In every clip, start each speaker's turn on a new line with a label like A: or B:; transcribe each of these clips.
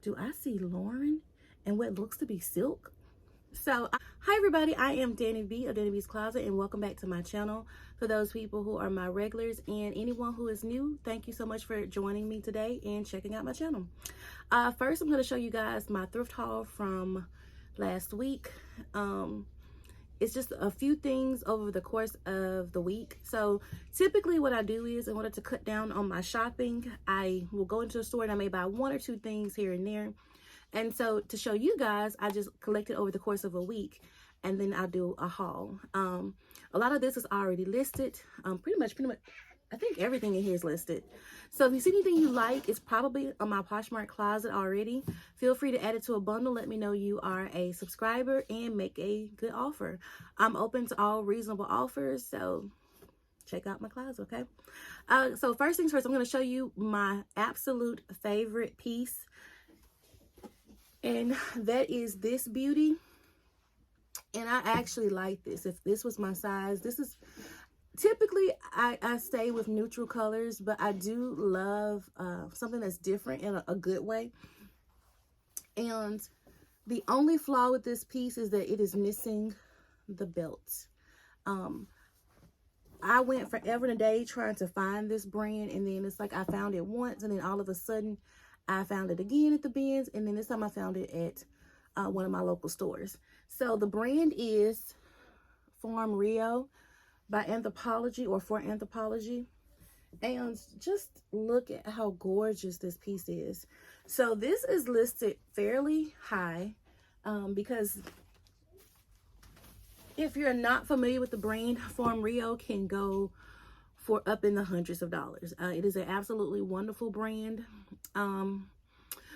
A: do I see Lauren and what looks to be silk? So, hi everybody, I am Danny B of Danny B's Closet, and welcome back to my channel. For those people who are my regulars and anyone who is new, thank you so much for joining me today and checking out my channel. First, I'm going to show you guys my thrift haul from last week. It's just a few things over the course of the week. So typically what I do is, in order to cut down on my shopping, I will go into a store and I may buy one or two things here and there. And so to show you guys, I just collected over the course of a week, and then I'll do a haul. A lot of this is already listed. Pretty much, I think everything in here is listed. So if you see anything you like, it's probably on my Poshmark closet already. Feel free to add it to a bundle. Let me know you are a subscriber and make a good offer. I'm open to all reasonable offers, so check out my closet, okay? So first things first, I'm going to show you my absolute favorite piece. And that is this beauty. And I actually like this. If this was my size, this is typically I stay with neutral colors, but I do love something that's different in a good way. And the only flaw with this piece is that it is missing the belt. I went forever and a day trying to find this brand, and then it's like I found it once, and then all of a sudden I found it again at the bins, and then this time I found it at one of my local stores. So the brand is Farm Rio by Anthropologie, or for Anthropologie. And just look at how gorgeous this piece is. So this is listed fairly high because if you're not familiar with the brand, Farm Rio can go for up in the hundreds of dollars. It is an absolutely wonderful brand.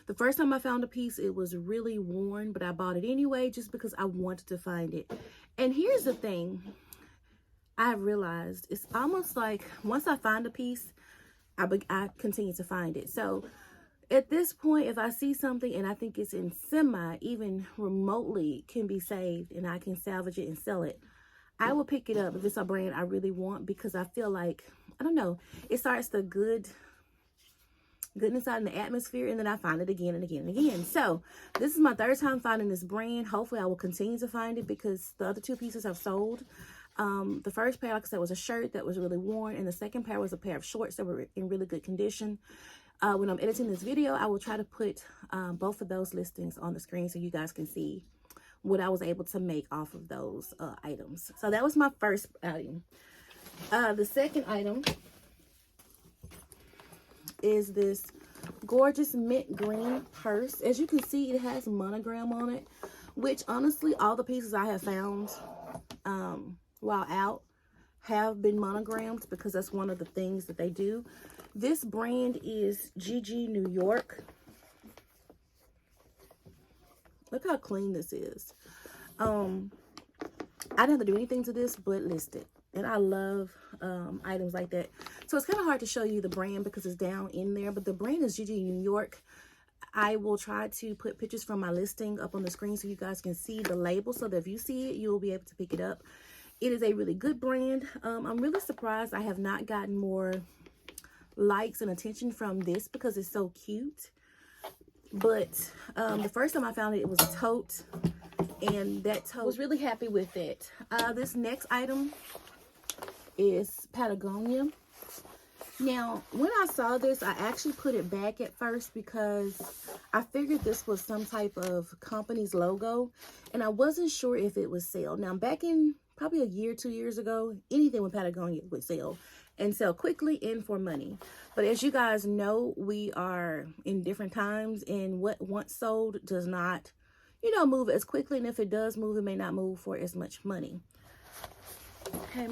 A: The first time I found a piece, it was really worn, but I bought it anyway just because I wanted to find it. And here's the thing I realized, it's almost like once I find a piece, I continue to find it. So at this point, if I see something and I think it's in even remotely can be saved, and I can salvage it and sell it, I will pick it up if it's a brand I really want, because I feel like, I don't know, it starts the goodness out in the atmosphere, and then I find it again and again and again. So this is my third time finding this brand. Hopefully I will continue to find it because the other two pieces have sold. The first pair, like I said, was a shirt that was really worn, and the second pair was a pair of shorts that were in really good condition. When I'm editing this video, I will try to put both of those listings on the screen so you guys can see what I was able to make off of those items. So that was my first item. The second item is this gorgeous mint green purse. As you can see, it has monogram on it, which honestly, all the pieces I have found while out have been monogrammed, because that's one of the things that they do. This brand is GG New York. Look how clean this is. I didn't have to do anything to this but list it. And I love items like that. So it's kind of hard to show you the brand because it's down in there. But the brand is GG New York. I will try to put pictures from my listing up on the screen so you guys can see the label, so that if you see it, you'll be able to pick it up. It is a really good brand. I'm really surprised I have not gotten more likes and attention from this because it's so cute. But the first time I found it, it was a tote. And that tote, I was really happy with it. This next item is Patagonia. Now, when I saw this, I actually put it back at first because I figured this was some type of company's logo, and I wasn't sure if it would sell. Now, back in probably a year, 2 years ago, anything with Patagonia would sell, and sell quickly and for money. But as you guys know, we are in different times, and what once sold does not, move as quickly, and if it does move, it may not move for as much money. Okay,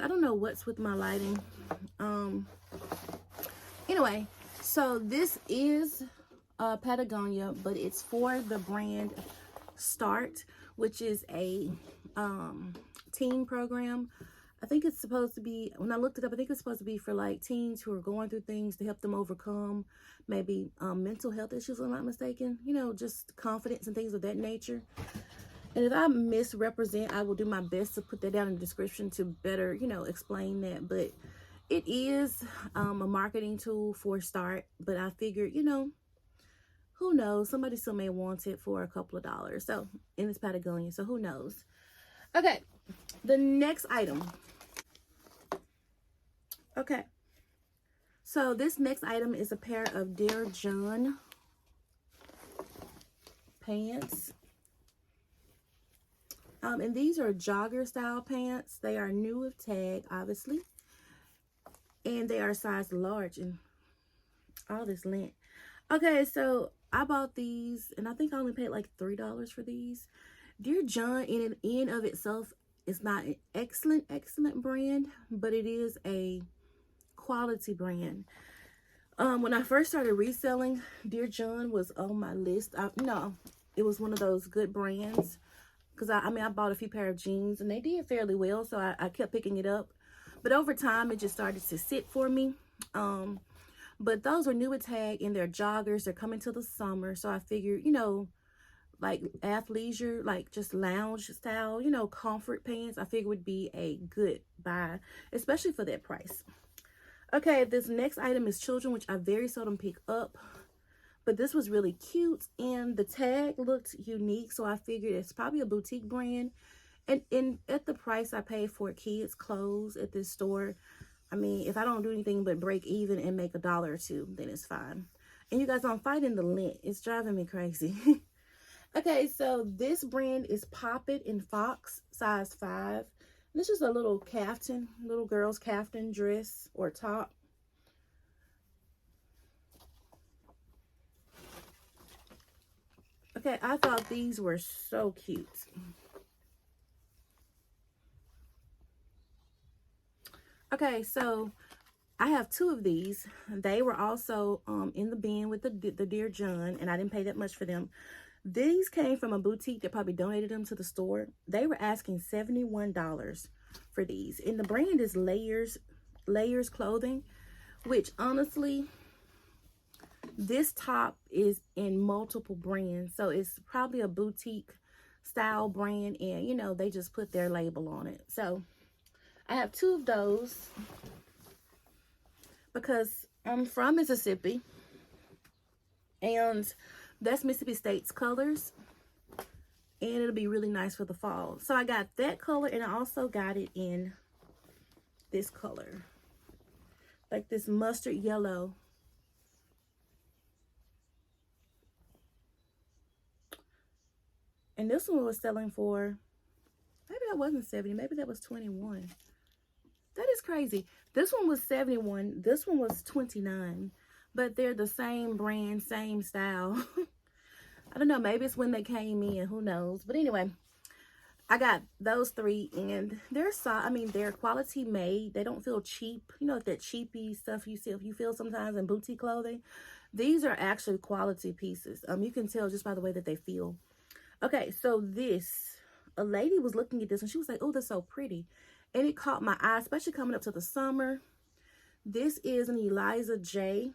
A: I don't know what's with my lighting. Anyway, so this is Patagonia, but it's for the brand Start, which is a teen program. I think it's supposed to be, when I looked it up, I think it's supposed to be for like teens who are going through things to help them overcome maybe mental health issues, if I'm not mistaken. You know, just confidence and things of that nature. And if I misrepresent, I will do my best to put that down in the description to better, you know, explain that. But it is a marketing tool for a start. But I figured, you know, who knows? Somebody still may want it for a couple of dollars. So, in this Patagonia. So, who knows? Okay. The next item. Okay. So, this next item is a pair of Dear John pants. And these are jogger style pants. They are new with tag, obviously. And they are size large and all this lint. Okay, so I bought these and I think I only paid like $3 for these. Dear John in of itself is not an excellent brand, but it is a quality brand. When I first started reselling, Dear John was on my list. It was one of those good brands. Because I bought a few pair of jeans and they did fairly well, so I kept picking it up. But over time, it just started to sit for me. But those are new with tag and they're joggers. They're coming to the summer, so I figured, you know, like athleisure, like just lounge style, you know, comfort pants, I figured would be a good buy, especially for that price. Okay, this next item is children, which I very seldom pick up. But this was really cute and the tag looked unique. So I figured it's probably a boutique brand. And at the price I paid for kids' clothes at this store, I mean, if I don't do anything but break even and make $1 or $2, then it's fine. And you guys, I'm fighting the lint. It's driving me crazy. Okay, so this brand is Poppet in Fox, size 5. This is a little caftan, little girl's caftan dress or top. Okay, I thought these were so cute. Okay, so I have 2 of these. They were also in the bin with the Dear John, and I didn't pay that much for them. These came from a boutique that probably donated them to the store. They were asking $71 for these. And the brand is Layers Clothing, which honestly, this top is in multiple brands. So it's probably a boutique style brand, and you know, they just put their label on it. So I have 2 of those because I'm from Mississippi and that's Mississippi State's colors, and it'll be really nice for the fall. So I got that color, and I also got it in this color, like this mustard yellow. And this one was selling for, maybe that wasn't 70, maybe that was 21. That is crazy. This one was 71, this one was 29, but they're the same brand, same style. I don't know, maybe it's when they came in, who knows. But anyway, I got those 3, and they're quality made. They don't feel cheap. You know, that cheapy stuff you feel sometimes in boutique clothing. These are actually quality pieces. You can tell just by the way that they feel. Okay, so a lady was looking at this and she was like, oh, that's so pretty. And it caught my eye, especially coming up to the summer. This is an Eliza J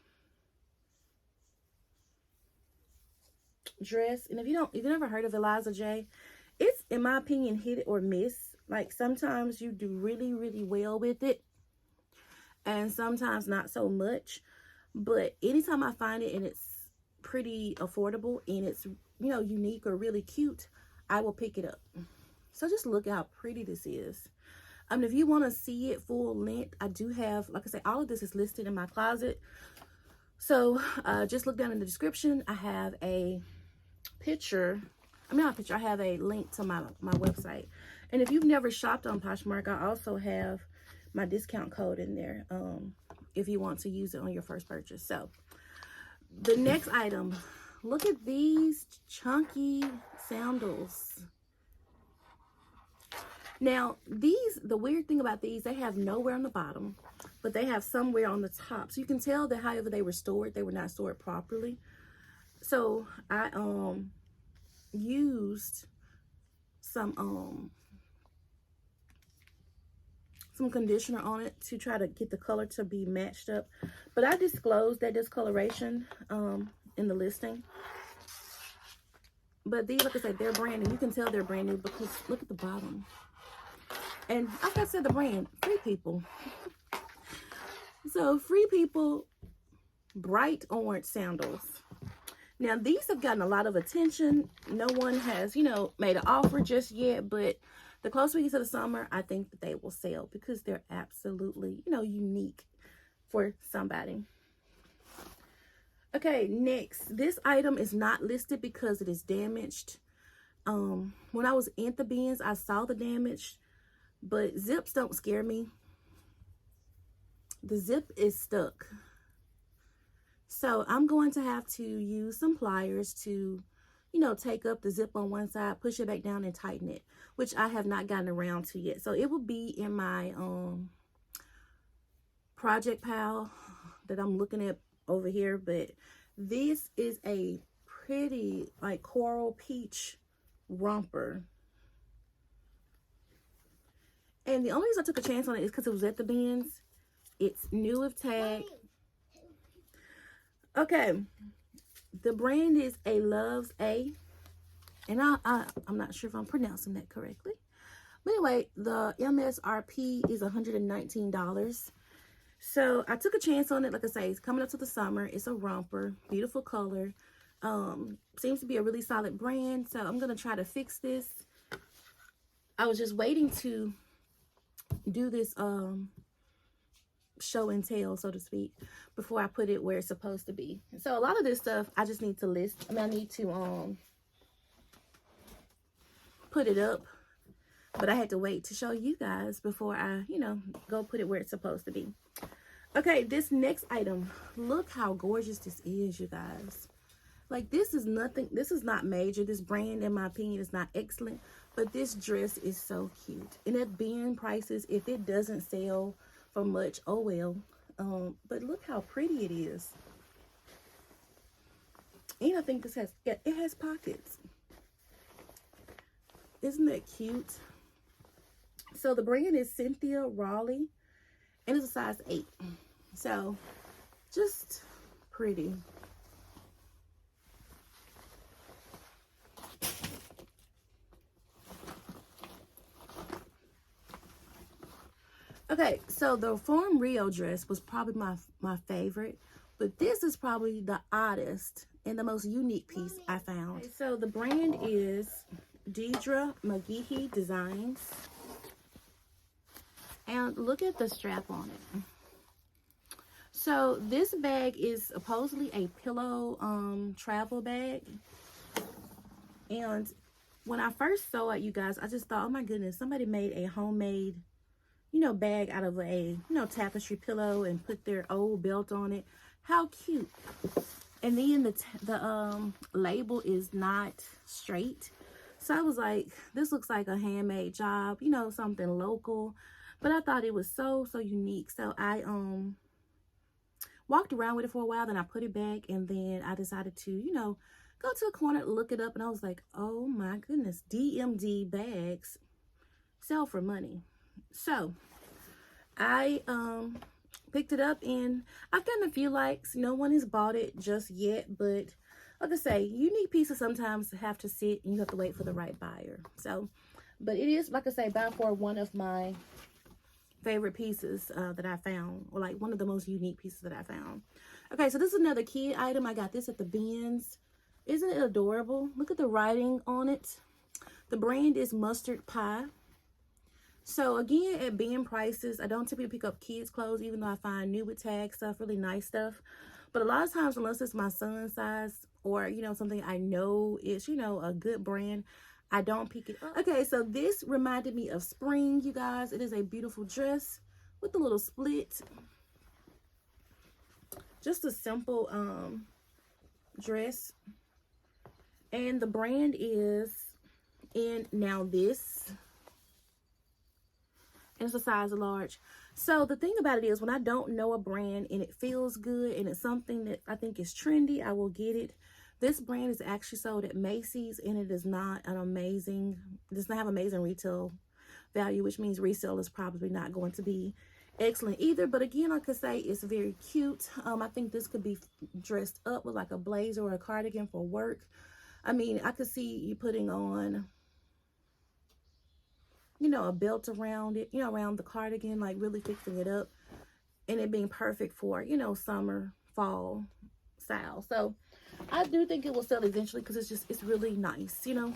A: dress. And if you've never heard of Eliza J, it's, in my opinion, hit it or miss. Like sometimes you do really, really well with it, and sometimes not so much. But anytime I find it and it's pretty affordable and it's, you know, unique or really cute, I will pick it up. So just look how pretty this is. If you want to see it full length, I do have, like I say, all of this is listed in my closet. So just look down in the description. I have a picture. I have a link to my website. And if you've never shopped on Poshmark, I also have my discount code in there if you want to use it on your first purchase. So the next item, look at these chunky sandals. Now, the weird thing about these, they have nowhere on the bottom, but they have somewhere on the top. So you can tell that however they were stored, they were not stored properly. So I used some some conditioner on it to try to get the color to be matched up. But I disclosed that discoloration in the listing. But these, like I said, they're brand new. You can tell they're brand new because look at the bottom. And like I said, the brand, Free People. So Free People bright orange sandals. Now these have gotten a lot of attention. No one has, you know, made an offer just yet, but the closer we get to the summer, I think that they will sell because they're absolutely, you know, unique for somebody. Okay, next, this item is not listed because it is damaged. When I was at the bins, I saw the damage, but zips don't scare me. The zip is stuck. So I'm going to have to use some pliers to, you know, take up the zip on one side, push it back down and tighten it, which I have not gotten around to yet. So it will be in my project pile that I'm looking at over here, but this is a pretty like coral peach romper. And the only reason I took a chance on it is because it was at the bins. It's new of tag. Okay, the brand is A Loves A, and I'm not sure if I'm pronouncing that correctly. But anyway, the MSRP is $119. So I took a chance on it. Like I say, it's coming up to the summer. It's a romper, beautiful color. Seems to be a really solid brand. So I'm gonna try to fix this. I was just waiting to do this show and tell, so to speak, before I put it where it's supposed to be. So a lot of this stuff I just need to list. I mean, I need to put it up, but I had to wait to show you guys before I, you know, go put it where it's supposed to be. Okay, this next item, look how gorgeous this is, you guys. Like, this is nothing, this is not major. This brand, in my opinion, is not excellent, but this dress is so cute. And at bin prices, if it doesn't sell for much, oh well. But look how pretty it is. And I think this has, yeah, it has pockets. Isn't that cute? So the brand is Cynthia Raleigh, and it's a size 8. So just pretty. Okay, so the Farm Rio dress was probably my favorite, but this is probably the oddest and the most unique piece I found. Okay, so the brand is Deidre McGehee Designs, and look at the strap on it. So this bag is supposedly a pillow travel bag, and when I first saw it, you guys, I just thought, oh my goodness, somebody made a homemade, you know, bag out of a, you know, tapestry pillow and put their old belt on it. How cute. And then the label is not straight. So I was like, this looks like a handmade job, you know, something local. But I thought it was so unique. So I walked around with it for a while, then I put it back, and then I decided to, you know, go to a corner, look it up, and I was like, oh my goodness, DMD bags sell for money. So I picked it up, and I've gotten a few likes. No one has bought it just yet, but like I say, unique pieces sometimes have to sit and you have to wait for the right buyer. So, but it is, like I say, by far one of my favorite pieces that I found, or like one of the most unique pieces that I found. Okay, so this is another kid item. I got this at the bins. Isn't it adorable? Look at the writing on it. The brand is Mustard Pie. So again, at bin prices, I don't typically pick up kids clothes, even though I find new with tag stuff, really nice stuff. But a lot of times, unless it's my son's size, or, you know, something I know is, you know, a good brand, I don't pick it up. Okay, so this reminded me of spring, you guys. It is a beautiful dress with a little split. Just a simple dress. And the brand is in Now This. And it's a size large. So the thing about it is, when I don't know a brand and it feels good and it's something that I think is trendy, I will get it. This brand is actually sold at Macy's, and it is not an amazing, does not have amazing retail value, which means resale is probably not going to be excellent either. But again, like I say, it's very cute. I think this could be dressed up with like a blazer or a cardigan for work. I mean, I could see you putting on, you know, a belt around it, you know, around the cardigan, like really fixing it up, and it being perfect for, you know, summer, fall style. So I do think it will sell eventually because it's really nice, you know.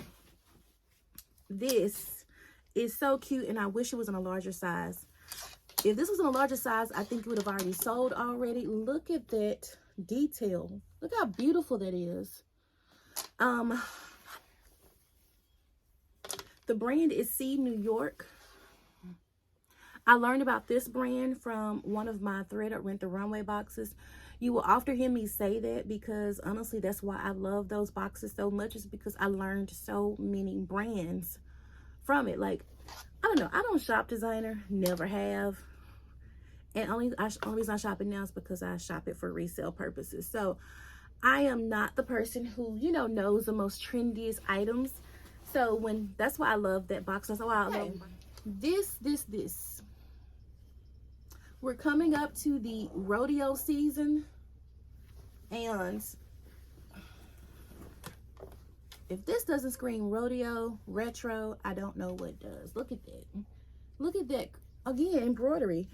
A: This is so cute, and I wish it was in a larger size. If this was in a larger size, I think it would have already sold already. Look at that detail. Look how beautiful that is. The brand is C New York. I learned about this brand from one of my thredup Rent the Runway boxes. You will often hear me say that because honestly, that's why I love those boxes so much, is because I learned so many brands from it. Like, I don't know, I don't shop designer, never have. And only reason I shop it now is because I shop it for resale purposes. So I am not the person who, you know, knows the most trendiest items. So that's why I love that box. That's why I love this. We're coming up to the rodeo season, and if this doesn't scream rodeo, retro, I don't know what does. Look at that. Look at that. Again, embroidery.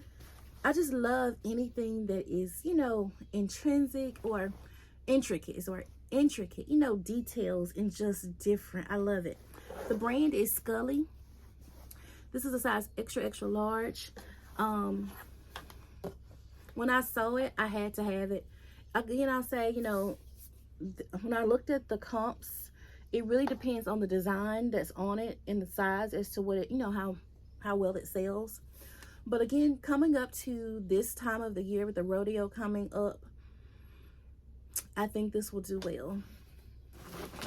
A: I just love anything that is, you know, intrinsic or intricate, you know, details and just different. I love it. The brand is Scully. This is a size extra, extra large. When I saw it, I had to have it. Again, I'll say, you know, when I looked at the comps, it really depends on the design that's on it and the size as to what it, you know, how well it sells. But again, coming up to this time of the year with the rodeo coming up, I think this will do well.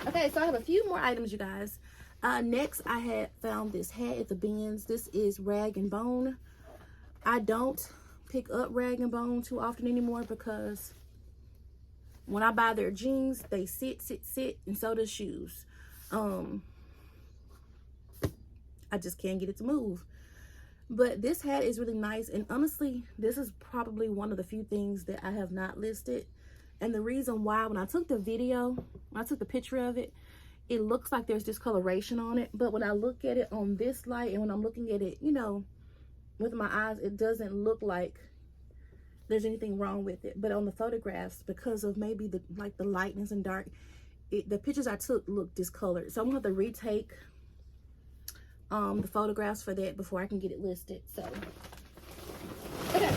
A: Okay, so I have a few more items, you guys. Next, I had found this hat at the bins. This is Rag and Bone. I don't pick up Rag and Bone too often anymore because when I buy their jeans, they sit, and so does shoes. I just can't get it to move. But this hat is really nice, and honestly, this is probably one of the few things that I have not listed. And the reason why, when I took the video, when I took the picture of it, it looks like there's discoloration on it. But when I look at it on this light, and when I'm looking at it, you know, with my eyes, it doesn't look like there's anything wrong with it. But on the photographs, because of maybe the lightness and dark, the pictures I took look discolored. So I'm gonna have to retake the photographs for that before I can get it listed. So okay,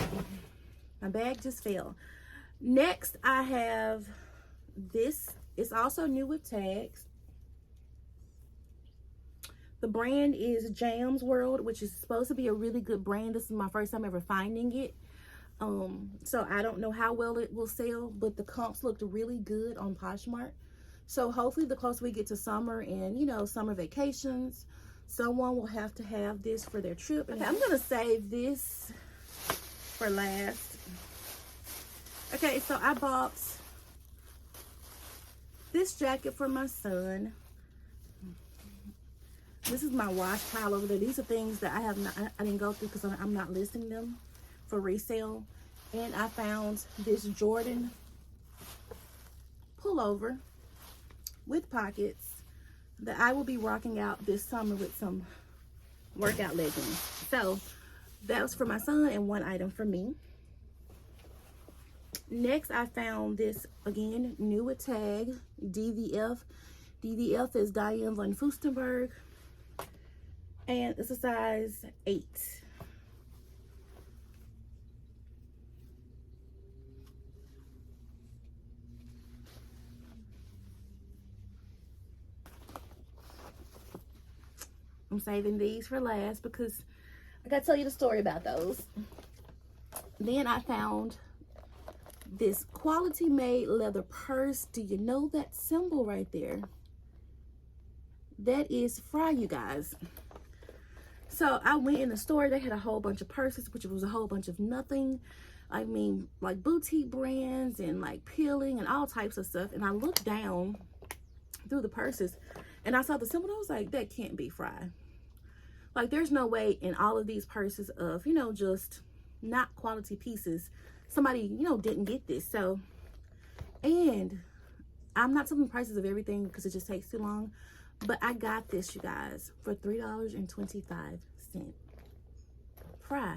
A: my bag just fell. Next, I have this. It's also new with tags. The brand is Jams World, which is supposed to be a really good brand. This is my first time ever finding it. So I don't know how well it will sell, but the comps looked really good on Poshmark. So hopefully the closer we get to summer and, you know, summer vacations, someone will have to have this for their trip. Okay, I'm gonna save this for last. Okay, so I bought this jacket for my son. This is my wash pile over there. These are things that I didn't go through because I'm not listing them for resale. And I found this Jordan pullover with pockets that I will be rocking out this summer with some workout leggings. So that was for my son and one item for me. Next, I found this, again, new with tag, DVF. DVF is Diane von Furstenberg, and it's a size 8. I'm saving these for last because I gotta tell you the story about those. Then I found this quality made leather purse. Do you know that symbol right there? That is Fry, you guys. So I went in the store. They had a whole bunch of purses, which was a whole bunch of nothing. I mean, like boutique brands and like peeling and all types of stuff. And I looked down through the purses and I saw the symbol. I was like, that can't be Fry. Like, there's no way in all of these purses of, you know, just not quality pieces, somebody, you know, didn't get this. So, and I'm not telling the prices of everything because it just takes too long, but I got this, you guys, for $3.25. Fry.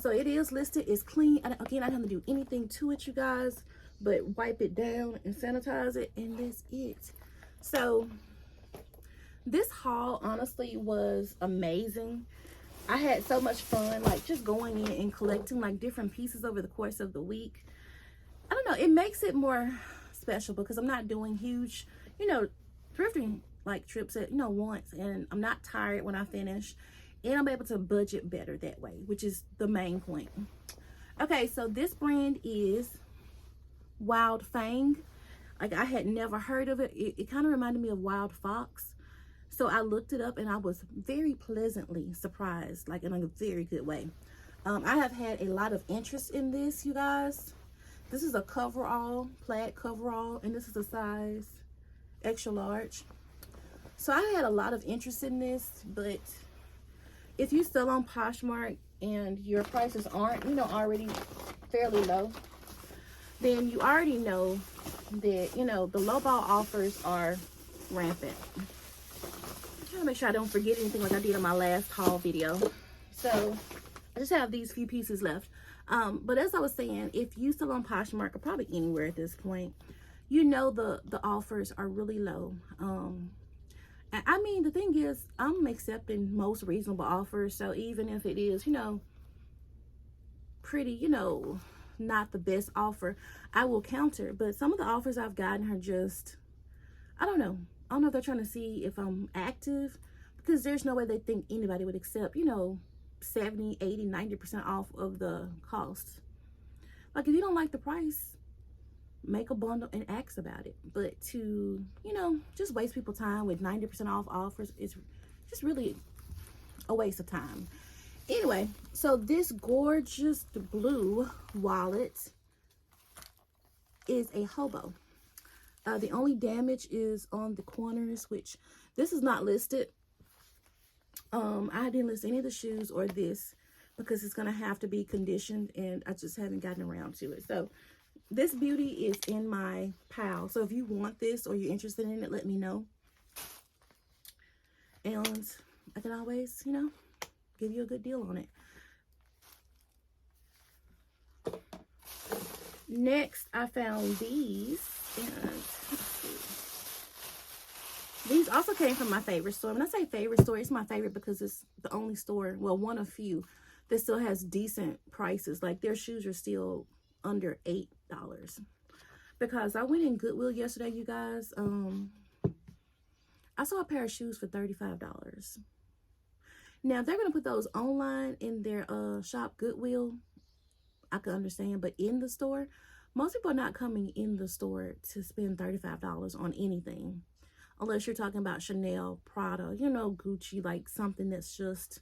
A: So it is listed. It's clean. Again, I don't have to do anything to it, you guys, but wipe it down and sanitize it, and that's it. So this haul honestly was amazing. I had so much fun, like just going in and collecting like different pieces over the course of the week. I don't know, it makes it more special because I'm not doing huge, you know, thrifting like trips at, you know, once, and I'm not tired when I finish, and I'm able to budget better that way, which is the main point. Okay, so this brand is Wild Fang. Like, I had never heard of it. It kind of reminded me of Wild Fox. So I looked it up and I was very pleasantly surprised, like in a very good way. I have had a lot of interest in this, you guys. This is a coverall, plaid coverall, and this is a size extra large. So I had a lot of interest in this, but if you sell on Poshmark and your prices aren't, you know, already fairly low, then you already know that, you know, the lowball offers are rampant. I'm trying to make sure I don't forget anything like I did on my last haul video. So I just have these few pieces left. But as I was saying, if you sell on Poshmark or probably anywhere at this point, you know the offers are really low. And I mean, the thing is, I'm accepting most reasonable offers. So even if it is, you know, pretty, you know, not the best offer, I will counter. But some of the offers I've gotten are just, I don't know if they're trying to see if I'm active, because there's no way they think anybody would accept, you know, 70, 80, 90% off of the cost. Like, if you don't like the price, make a bundle and ask about it. But to, you know, just waste people's time with 90% off offers is just really a waste of time. Anyway, so this gorgeous blue wallet is a hobo. The only damage is on the corners, which this is not listed. I didn't list any of the shoes or this because it's gonna have to be conditioned, and I just haven't gotten around to it. So this beauty is in my pile. So if you want this or you're interested in it, let me know. And I can always, you know, give you a good deal on it. Next, I found these, and let's see. These also came from my favorite store. When I say favorite store, it's my favorite because it's the only store, well, one of few, that still has decent prices. Like, their shoes are still under $8. Because I went in Goodwill yesterday, you guys. I saw a pair of shoes for $35. Now, if they're going to put those online in their shop Goodwill, I could understand. But in the store, most people are not coming in the store to spend $35 on anything. Unless you're talking about Chanel, Prada, you know, Gucci, like something that's just,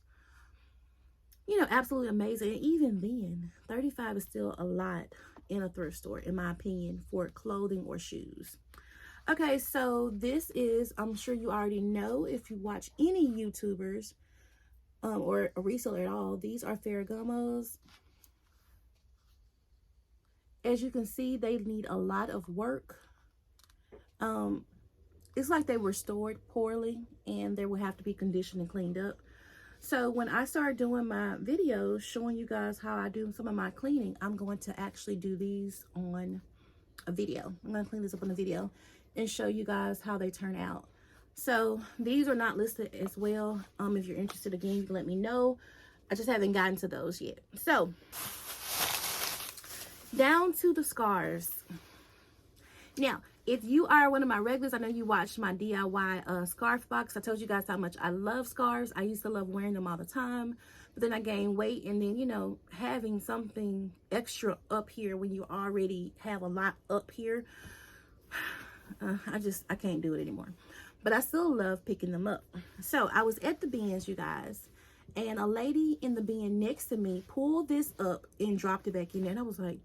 A: you know, absolutely amazing. And even then, $35 is still a lot in a thrift store, in my opinion, for clothing or shoes. Okay, so this is, I'm sure you already know if you watch any YouTubers or a reseller at all, these are Ferragamos. As you can see, they need a lot of work. It's like they were stored poorly and they will have to be conditioned and cleaned up. So when I start doing my videos showing you guys how I do some of my cleaning, I'm going to actually do these on a video. I'm going to clean this up on a video and show you guys how they turn out. So these are not listed as well. If you're interested, again, you can let me know. I just haven't gotten to those yet. So down to the scarves. Now, if you are one of my regulars, I know you watched my DIY scarf box. I told you guys how much I love scarves. I used to love wearing them all the time, but then I gained weight, and then, you know, having something extra up here when you already have a lot up here, I can't do it anymore. But I still love picking them up. So I was at the bins, you guys, and a lady in the bin next to me pulled this up and dropped it back in there, and I was like,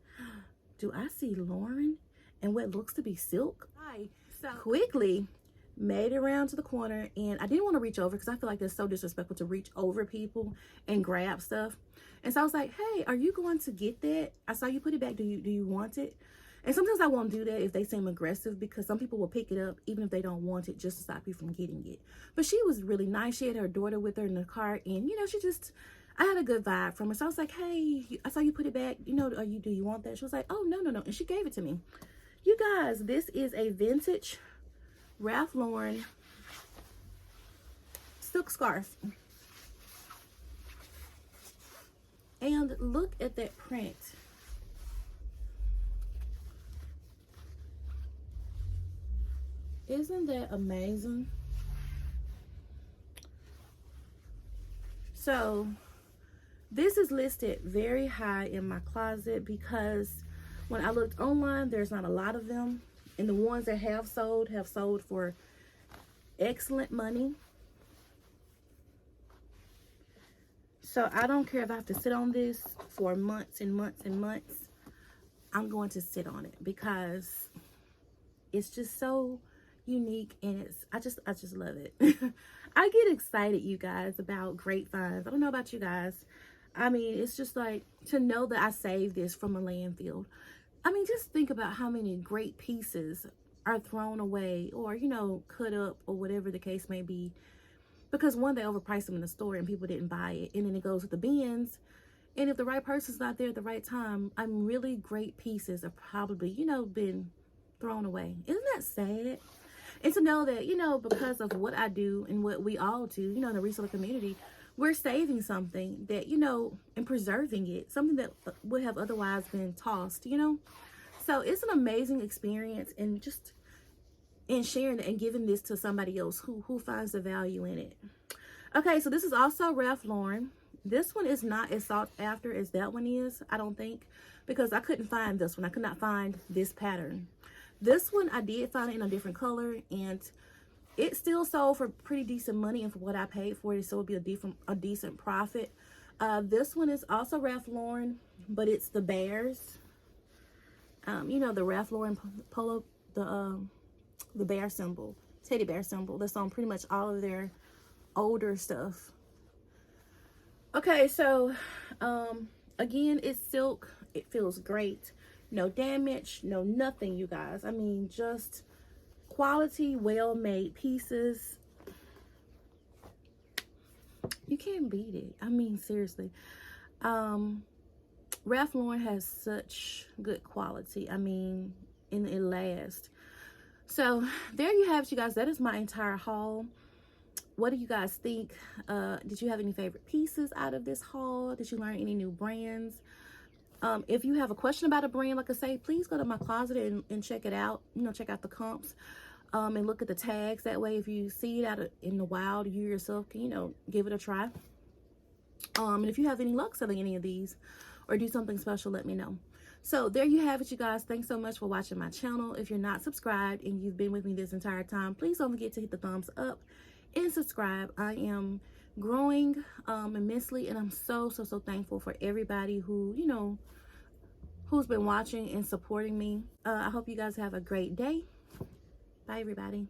A: do I see Lauren and what looks to be silk? I so quickly made it around to the corner, and I didn't want to reach over because I feel like that's so disrespectful to reach over people and grab stuff. And so I was like, hey, are you going to get that? I saw you put it back. Do you want it? And sometimes I won't do that if they seem aggressive, because some people will pick it up even if they don't want it, just to stop you from getting it. But she was really nice. She had her daughter with her in the car, and you know, I had a good vibe from her. So I was like, hey, I saw you put it back. You know, do you want that? She was like, oh, no. And she gave it to me. You guys, this is a vintage Ralph Lauren silk scarf. And look at that print. Isn't that amazing? So this is listed very high in my closet because when I looked online, there's not a lot of them. And the ones that have sold for excellent money. So I don't care if I have to sit on this for months and months and months. I'm going to sit on it because it's just so unique, and I just love it. I get excited, you guys, about great finds. I don't know about you guys. I mean, it's just like to know that I saved this from a landfill. I mean, just think about how many great pieces are thrown away or, you know, cut up or whatever the case may be, because one, they overpriced them in the store and people didn't buy it, and then it goes with the bins. And if the right person's not there at the right time, really great pieces are probably, you know, been thrown away. Isn't that sad? And to know that, you know, because of what I do and what we all do, you know, in the reseller community, we're saving something that, you know, and preserving it, something that would have otherwise been tossed, you know. So it's an amazing experience, and just in sharing it and giving this to somebody else who finds the value in it. Okay, so this is also Ralph Lauren. This one is not as sought after as that one is, I don't think, because I couldn't find this one. I could not find this pattern. This one, I did find it in a different color, and it still sold for pretty decent money, and for what I paid for it, so it would be a decent profit. This one is also Ralph Lauren, but it's the bears. You know, the Ralph Lauren polo, the bear symbol, teddy bear symbol that's on pretty much all of their older stuff. Okay, so again, it's silk. It feels great. No damage, no nothing, you guys. I mean, just quality, well-made pieces. You can't beat it. I mean, seriously. Ralph Lauren has such good quality. I mean, and it lasts. So there you have it, you guys. That is my entire haul. What do you guys think? Did you have any favorite pieces out of this haul? Did you learn any new brands? If you have a question about a brand, like I say, please go to my closet and check it out. You know, check out the comps and look at the tags. That way, if you see it out in the wild, you yourself can, you know, give it a try. And if you have any luck selling any of these or do something special, let me know. So there you have it, you guys. Thanks so much for watching my channel. If you're not subscribed and you've been with me this entire time, please don't forget to hit the thumbs up and subscribe. I am growing immensely, and I'm so thankful for everybody who, you know, who's been watching and supporting me. I hope you guys have a great day. Bye, everybody.